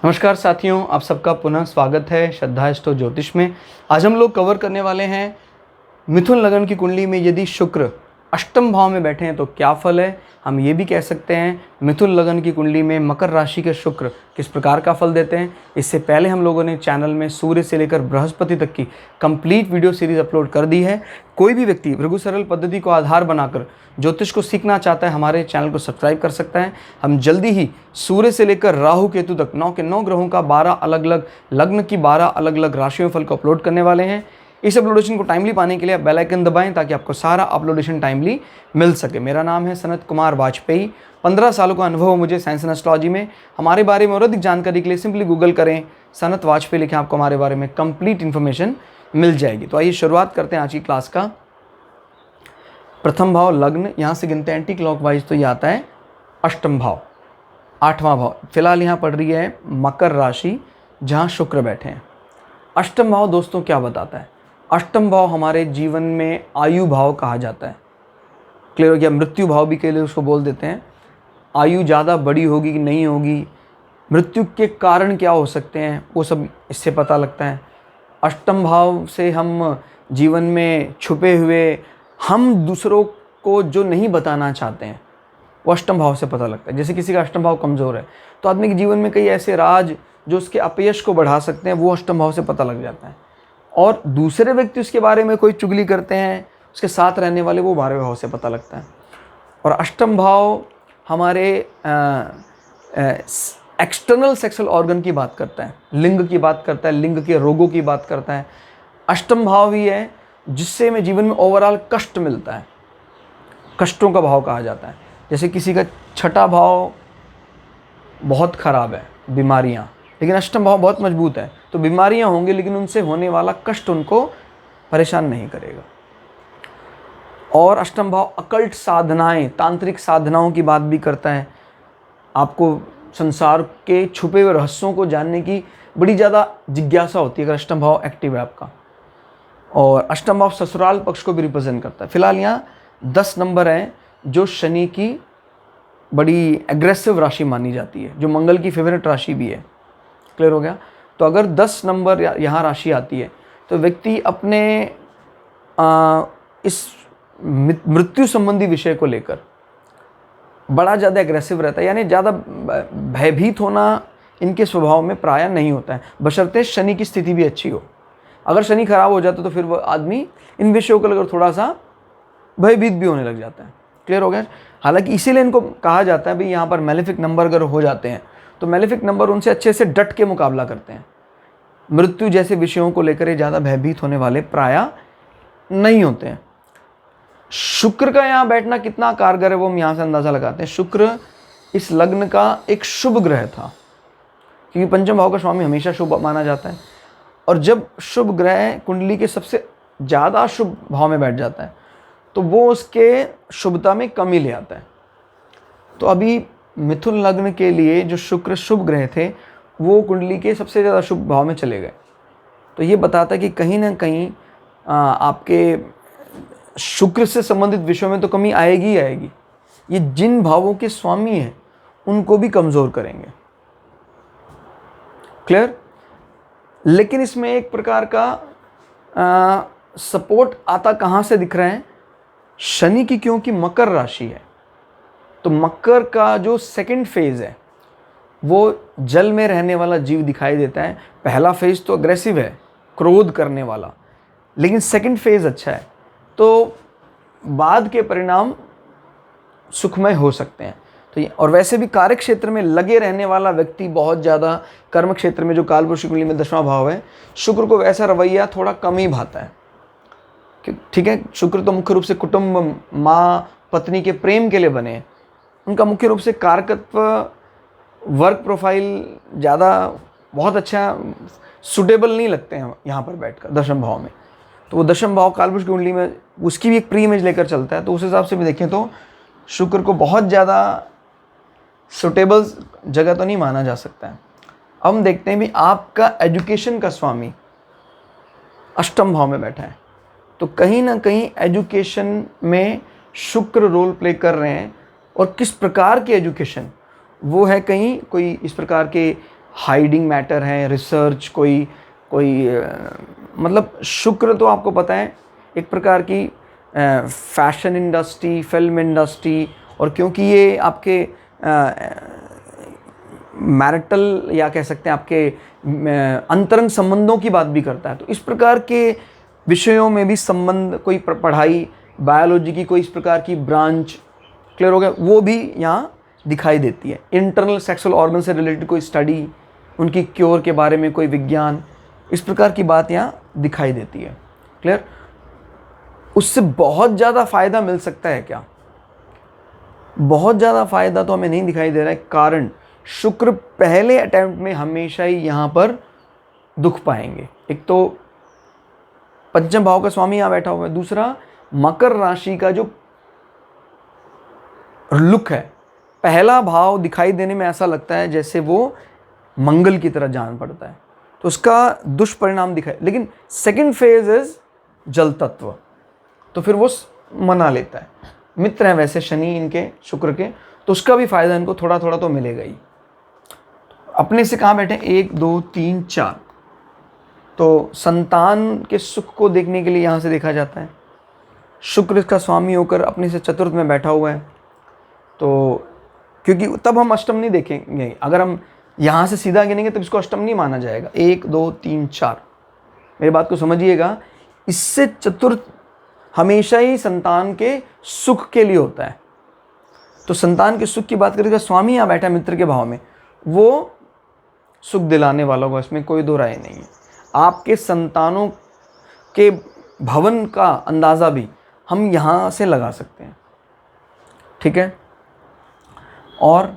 नमस्कार साथियों, आप सबका पुनः स्वागत है श्रद्धा एस्ट्रो ज्योतिष में। आज हम लोग कवर करने वाले हैं मिथुन लगन की कुंडली में यदि शुक्र अष्टम भाव में बैठे हैं तो क्या फल है। हम ये भी कह सकते हैं मिथुन लगन की कुंडली में मकर राशि के शुक्र किस प्रकार का फल देते हैं। इससे पहले हम लोगों ने चैनल में सूर्य से लेकर बृहस्पति तक की कंप्लीट वीडियो सीरीज अपलोड कर दी है। कोई भी व्यक्ति भृगु सरल पद्धति को आधार बनाकर ज्योतिष को सीखना चाहता है, हमारे चैनल को सब्सक्राइब कर सकता है। हम जल्दी ही सूर्य से लेकर राहु केतु तक 9 के 9 ग्रहों का 12 अलग अलग लग्न की 12 अलग अलग राशियों फल को अपलोड करने वाले हैं। इस अपलोडेशन को टाइमली पाने के लिए बेल आइकन दबाएं ताकि आपको सारा अपलोडेशन टाइमली मिल सके। मेरा नाम है सनत कुमार वाजपेयी। 15 सालों का अनुभव है मुझे साइंस एंड एस्ट्रोलॉजी में। हमारे बारे में और अधिक जानकारी के लिए सिंपली गूगल करें, सनत वाजपेयी लिखें, आपको हमारे बारे में कंप्लीट इन्फॉर्मेशन मिल जाएगी। तो आइए शुरुआत करते हैं आज की क्लास का। प्रथम भाव लग्न, यहाँ से गिनते हैं एंटी क्लॉकवाइज तो ये आता है अष्टम भाव, 8वां भाव। फिलहाल यहाँ पड़ रही है मकर राशि जहाँ शुक्र बैठे हैं। अष्टम भाव दोस्तों क्या बताता है? अष्टम भाव हमारे जीवन में आयु भाव कहा जाता है। क्लियर हो गया? मृत्यु भाव भी कई लोग उसको बोल देते हैं। आयु ज़्यादा बड़ी होगी कि नहीं होगी, मृत्यु के कारण क्या हो सकते हैं, वो सब इससे पता लगता है। अष्टम भाव से हम जीवन में छुपे हुए हम दूसरों को जो नहीं बताना चाहते हैं वो अष्टम भाव से पता लगता है। जैसे किसी का अष्टम भाव कमज़ोर है तो आदमी के जीवन में कई ऐसे राज जो उसके अपयश को बढ़ा सकते हैं वो अष्टम भाव से पता लग जाता है। और दूसरे व्यक्ति उसके बारे में कोई चुगली करते हैं, उसके साथ रहने वाले, वो 12वें भाव से पता लगता है। और अष्टम भाव हमारे एक्सटर्नल सेक्सुअल ऑर्गन की बात करता है, लिंग की बात करता है, लिंग के रोगों की बात करता है। अष्टम भाव ही है जिससे हमें जीवन में ओवरऑल कष्ट मिलता है, कष्टों का भाव कहा जाता है। जैसे किसी का छठा भाव बहुत खराब है, बीमारियां, लेकिन अष्टम भाव बहुत मजबूत है तो बीमारियां होंगी लेकिन उनसे होने वाला कष्ट उनको परेशान नहीं करेगा। और अष्टम भाव अकल्ट साधनाएं, तांत्रिक साधनाओं की बात भी करता है। आपको संसार के छुपे हुए रहस्यों को जानने की बड़ी ज़्यादा जिज्ञासा होती है अगर अष्टम भाव एक्टिव है आपका। और अष्टम भाव ससुराल पक्ष को भी रिप्रेजेंट करता है। फिलहाल यहाँ 10 नंबर है जो शनि की बड़ी एग्रेसिव राशि मानी जाती है, जो मंगल की फेवरेट राशि भी है। क्लियर हो गया? तो अगर 10 नंबर यहाँ राशि आती है तो व्यक्ति अपने इस मृत्यु संबंधी विषय को लेकर बड़ा ज़्यादा एग्रेसिव रहता है, यानी ज़्यादा भयभीत होना इनके स्वभाव में प्रायः नहीं होता है, बशर्ते शनि की स्थिति भी अच्छी हो। अगर शनि खराब हो जाता तो फिर वो आदमी इन विषयों को लेकर थोड़ा सा भयभीत भी होने लग जाता है। क्लियर हो गया? हालांकि इसीलिए इनको कहा जाता है भाई यहाँ पर मेलेफिक नंबर अगर हो जाते हैं तो मेलेफिक नंबर उनसे अच्छे से डट के मुकाबला करते हैं। मृत्यु जैसे विषयों को लेकर ये ज़्यादा भयभीत होने वाले प्रायः नहीं होते हैं। शुक्र का यहाँ बैठना कितना कारगर है वो हम यहाँ से अंदाज़ा लगाते हैं। शुक्र इस लग्न का एक शुभ ग्रह था, क्योंकि पंचम भाव का स्वामी हमेशा शुभ माना जाता है। और जब शुभ ग्रह कुंडली के सबसे ज़्यादा शुभ भाव में बैठ जाता है तो वो उसके शुभता में कमी ले आता है। तो अभी मिथुन लग्न के लिए जो शुक्र शुभ ग्रह थे वो कुंडली के सबसे ज़्यादा शुभ भाव में चले गए। तो ये बताता है कि कहीं ना कहीं आपके शुक्र से संबंधित विषयों में तो कमी आएगी ही आएगी। ये जिन भावों के स्वामी हैं उनको भी कमज़ोर करेंगे। क्लियर? लेकिन इसमें एक प्रकार का सपोर्ट आता कहाँ से दिख रहा है? शनि की, क्योंकि मकर राशि है तो मकर का जो सेकंड फेज है वो जल में रहने वाला जीव दिखाई देता है। पहला फेज तो अग्रेसिव है, क्रोध करने वाला, लेकिन सेकंड फेज अच्छा है तो बाद के परिणाम सुखमय हो सकते हैं। तो ये, और वैसे भी कार्य क्षेत्र में लगे रहने वाला व्यक्ति बहुत ज़्यादा, कर्म क्षेत्र में जो कालपुरुष की कुंडली में 10वां भाव है, शुक्र को वैसा रवैया थोड़ा कम ही भाता है। ठीक है, शुक्र तो मुख्य रूप से कुटुंब, माँ पत्नी के प्रेम के लिए बने हैं। उनका मुख्य रूप से कारकत्व, वर्क प्रोफाइल ज़्यादा बहुत अच्छा सुटेबल नहीं लगते हैं यहाँ पर बैठकर 10वें भाव में। तो वो 10वें भाव कालपुरुष की कुंडली में उसकी भी एक प्री इमेज लेकर चलता है। तो उस हिसाब से भी देखें तो शुक्र को बहुत ज़्यादा सुटेबल जगह तो नहीं माना जा सकता है। अब हम देखते हैं भी आपका एजुकेशन का स्वामी अष्टम भाव में बैठा है तो कहीं ना कहीं एजुकेशन में शुक्र रोल प्ले कर रहे हैं। और किस प्रकार की एजुकेशन वो है, कहीं कोई इस प्रकार के हाइडिंग मैटर है, रिसर्च, कोई कोई मतलब शुक्र तो आपको पता है एक प्रकार की फैशन इंडस्ट्री, फिल्म इंडस्ट्री, और क्योंकि ये आपके मैरिटल या कह सकते हैं आपके अंतरंग संबंधों की बात भी करता है, तो इस प्रकार के विषयों में भी संबंध, कोई पढ़ाई, बायोलॉजी की कोई इस प्रकार की ब्रांच, क्लियर हो गया, वो भी यहाँ दिखाई देती है। इंटरनल सेक्सुअल ऑर्गन से रिलेटेड कोई स्टडी, उनकी क्योर के बारे में कोई विज्ञान, इस प्रकार की बात यहाँ दिखाई देती है। क्लियर? उससे बहुत ज़्यादा फायदा मिल सकता है क्या? बहुत ज़्यादा फायदा तो हमें नहीं दिखाई दे रहा है, कारण शुक्र पहले अटेम्प्ट में हमेशा ही यहाँ पर दुख पाएंगे। एक तो पंचम भाव का स्वामी यहाँ बैठा हुआ है, दूसरा मकर राशि का जो लुक है, पहला भाव दिखाई देने में ऐसा लगता है जैसे वो मंगल की तरह जान पड़ता है, तो उसका दुष्परिणाम दिखाई। लेकिन सेकंड फेज इज जल तत्व, तो फिर वो मना लेता है। मित्र हैं वैसे शनि इनके, शुक्र के, तो उसका भी फायदा इनको थोड़ा थोड़ा तो मिलेगा ही। अपने से कहाँ बैठे? 1 2 3 4, तो संतान के सुख को देखने के लिए यहाँ से देखा जाता है। शुक्र इसका स्वामी होकर अपने से चतुर्थ में बैठा हुआ है, तो क्योंकि तब हम अष्टम नहीं देखेंगे, अगर हम यहाँ से सीधा गिनेंगे तब इसको अष्टम नहीं माना जाएगा। 1 2 3 4, मेरी बात को समझिएगा, इससे चतुर्थ हमेशा ही संतान के सुख के लिए होता है। तो संतान के सुख की बात करेगा, स्वामी यहाँ बैठा है मित्र के भाव में, वो सुख दिलाने वाला होगा, इसमें कोई दो राय नहीं है। आपके संतानों के भवन का अंदाज़ा भी हम यहाँ से लगा सकते हैं, ठीक है। और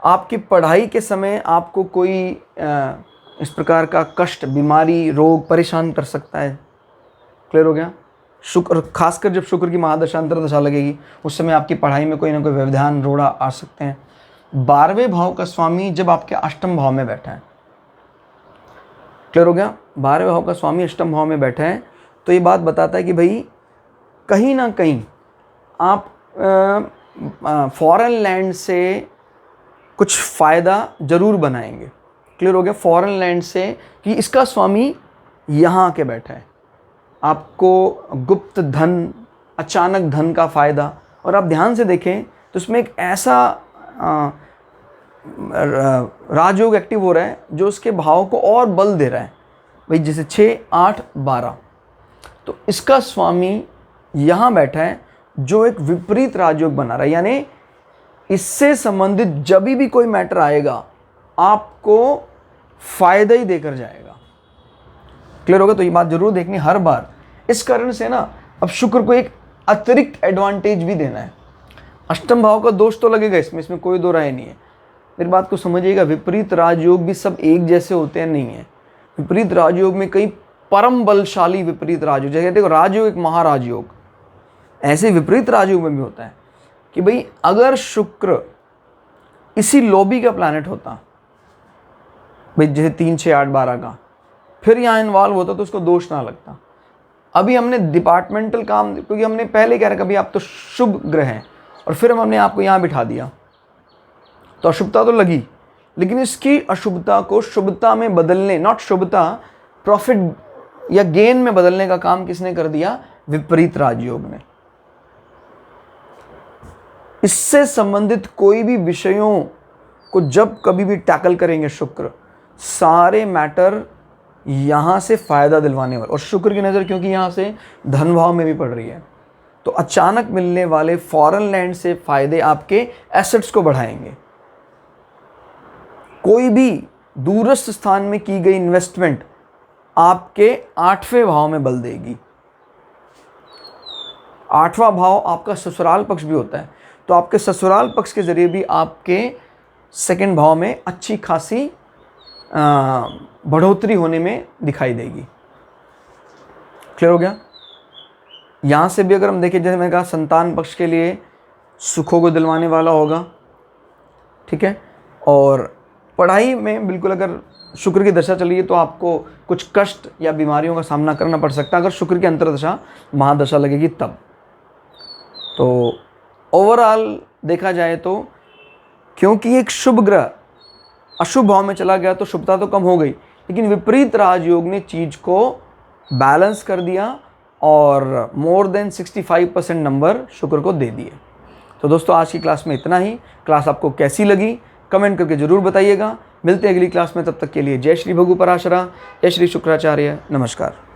आपकी पढ़ाई के समय आपको कोई इस प्रकार का कष्ट, बीमारी, रोग परेशान कर सकता है। क्लियर हो गया? शुक्र, खासकर जब शुक्र की महादशा अंतर्दशा लगेगी, उस समय आपकी पढ़ाई में कोई ना कोई व्यवधान, रोड़ा आ सकते हैं। 12वें भाव का स्वामी जब आपके अष्टम भाव में बैठा है, क्लियर हो गया, 12वें भाव का स्वामी अष्टम भाव में बैठा है, तो ये बात बताता है कि भाई कहीं ना कहीं आप फॉरेन लैंड से कुछ फ़ायदा ज़रूर बनाएंगे। क्लियर हो गया? फॉरेन लैंड से, कि इसका स्वामी यहाँ आके बैठा है, आपको गुप्त धन, अचानक धन का फ़ायदा। और आप ध्यान से देखें तो इसमें एक ऐसा राजयोग एक्टिव हो रहा है जो उसके भाव को और बल दे रहा है, भाई जैसे 6 8 12, तो इसका स्वामी यहाँ बैठा है जो एक विपरीत राजयोग बना रहा है, यानी इससे संबंधित जब भी कोई मैटर आएगा आपको फायदा ही देकर जाएगा। क्लियर होगा? तो ये बात जरूर देखनी हर बार। इस कारण से ना अब शुक्र को एक अतिरिक्त एडवांटेज भी देना है। अष्टम भाव का दोष तो लगेगा इसमें कोई दो राय नहीं है। मेरी बात को समझिएगा, विपरीत राजयोग भी सब एक जैसे होते हैं नहीं है। विपरीत राजयोग में कई परम बलशाली विपरीत राजयोग, जैसे देखो राजयोग एक महाराजयोग, ऐसे विपरीत राजयोग में भी होता है कि भाई अगर शुक्र इसी लॉबी का प्लैनेट होता, भाई जैसे 3 6 8 12 का, फिर यहाँ इन्वॉल्व होता तो उसको दोष ना लगता। अभी हमने डिपार्टमेंटल काम, क्योंकि हमने पहले कह रहा कभी आप तो शुभ ग्रह हैं, और फिर हमने आपको यहाँ बिठा दिया तो अशुभता तो लगी, लेकिन इसकी अशुभता को शुभता में बदलने, नॉट शुभता, प्रॉफिट या गेन में बदलने का काम किसने कर दिया? विपरीत राजयोग ने। इससे संबंधित कोई भी विषयों को जब कभी भी टैकल करेंगे शुक्र, सारे मैटर यहाँ से फायदा दिलवाने वाले। और शुक्र की नज़र क्योंकि यहाँ से धन भाव में भी पड़ रही है, तो अचानक मिलने वाले फॉरेन लैंड से फायदे आपके एसेट्स को बढ़ाएंगे। कोई भी दूरस्थ स्थान में की गई इन्वेस्टमेंट आपके 8वें भाव में बल देगी। 8वां भाव आपका ससुराल पक्ष भी होता है, तो आपके ससुराल पक्ष के जरिए भी आपके सेकंड भाव में अच्छी खासी बढ़ोतरी होने में दिखाई देगी। क्लियर हो गया? यहाँ से भी अगर हम देखें, जैसे मैंने कहा संतान पक्ष के लिए सुखों को दिलवाने वाला होगा, ठीक है। और पढ़ाई में बिल्कुल अगर शुक्र की दशा चली है तो आपको कुछ कष्ट या बीमारियों का सामना करना पड़ सकता है, अगर शुक्र की अंतर्दशा महादशा लगेगी तब। तो ओवरऑल देखा जाए तो क्योंकि एक शुभ ग्रह अशुभ भाव में चला गया तो शुभता तो कम हो गई, लेकिन विपरीत राजयोग ने चीज़ को बैलेंस कर दिया और मोर देन 65% नंबर शुक्र को दे दिए। तो दोस्तों आज की क्लास में इतना ही। क्लास आपको कैसी लगी कमेंट करके ज़रूर बताइएगा। मिलते हैं अगली क्लास में, तब तक के लिए जय श्री भगु पराशरा, जय श्री शुक्राचार्य, नमस्कार।